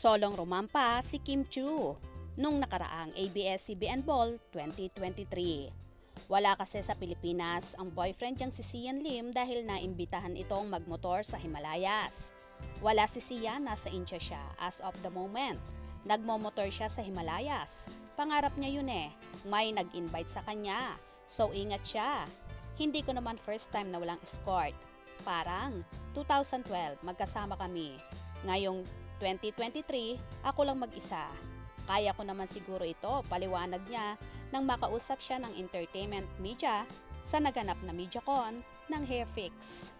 Solong rumampa si Kim Chiu nung nakaraang ABS-CBN Ball 2023. Wala kasi sa Pilipinas ang boyfriend niyang si Sian Lim dahil naimbitahan itong magmotor sa Himalayas. Wala si Sian, nasa India siya as of the moment. Nagmomotor siya sa Himalayas. Pangarap niya yun may nag-invite sa kanya. So ingat siya. Hindi ko naman first time na walang escort. Parang 2012 magkasama kami. Ngayong 2023, ako lang mag-isa. Kaya ko naman siguro ito, paliwanag niya nang makausap siya ng entertainment media sa naganap na MediaCon ng Hairfix.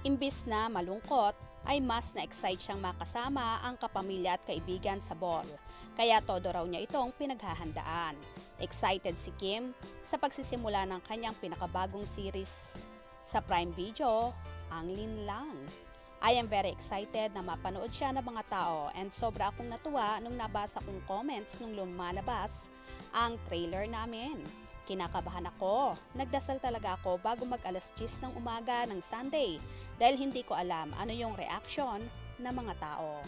Imbis na malungkot, ay mas na-excite siyang makasama ang kapamilya at kaibigan sa ball. Kaya todo raw niya itong pinaghahandaan. Excited si Kim sa pagsisimula ng kanyang pinakabagong series sa Prime Video, Ang Linlang. I am very excited na mapanood siya ng mga tao and sobra akong natuwa nung nabasa kong comments nung lumalabas ang trailer namin. Kinakabahan ako. Nagdasal talaga ako bago mag alas 10 ng umaga ng Sunday dahil hindi ko alam ano yung reaksyon ng mga tao.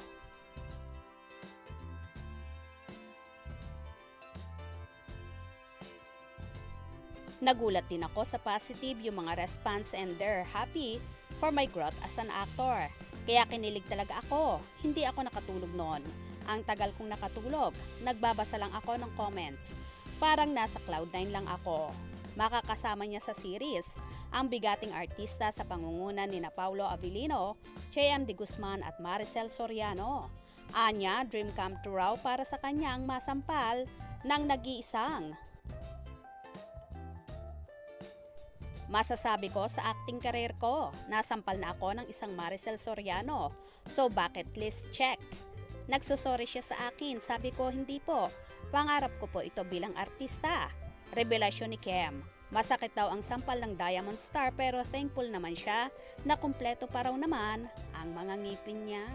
Nagulat din ako sa positive yung mga response and they're happy for my growth as an actor. Kaya kinilig talaga ako. Hindi ako nakatulog noon. Ang tagal kong nakatulog. Nagbabasa lang ako ng comments. Parang nasa Cloud9 lang ako. Makakasama niya sa series ang bigating artista sa pangungunan ni Paulo Avellino, J.M. De Guzman at Maricel Soriano. Anya, dream come true raw para sa kanyang masampal ng nag-iisang. Masasabi ko sa acting career ko, nasampal na ako ng isang Maricel Soriano. So bucket list check. Nagsusorry siya sa akin, sabi ko hindi po. Pangarap ko po ito bilang artista. Revelasyon ni Kim. Masakit daw ang sampal ng Diamond Star pero thankful naman siya na kumpleto pa raw naman ang mga ngipin niya.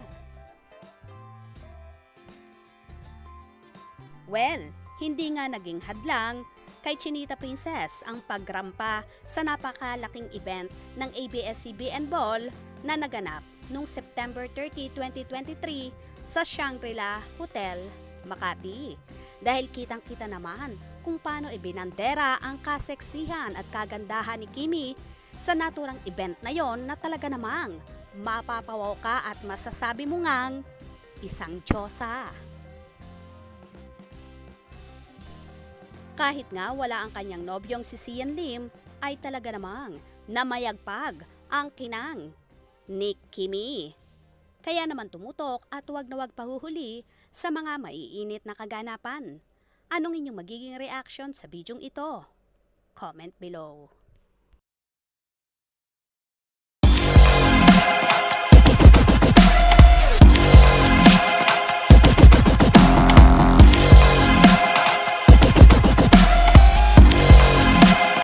Well, hindi nga naging hadlang kay Chinita Princess ang pagrampa sa napakalaking event ng ABS-CBN Ball na naganap noong September 30, 2023 sa Shangri-La Hotel, Makati. Dahil kitang-kita naman kung paano ibinandera ang kaseksihan at kagandahan ni Kimi sa naturang event na yon na talaga namang mapapawaw ka at masasabi mo ngang isang Diyosa. Kahit nga wala ang kanyang nobyong si Sian Lim, ay talaga namang namayagpag ang kinang ni Kimi. Kaya naman tumutok at huwag na huwag pahuhuli sa mga maiinit na kaganapan. Anong inyong magiging reaction sa bidyong ito? Comment below.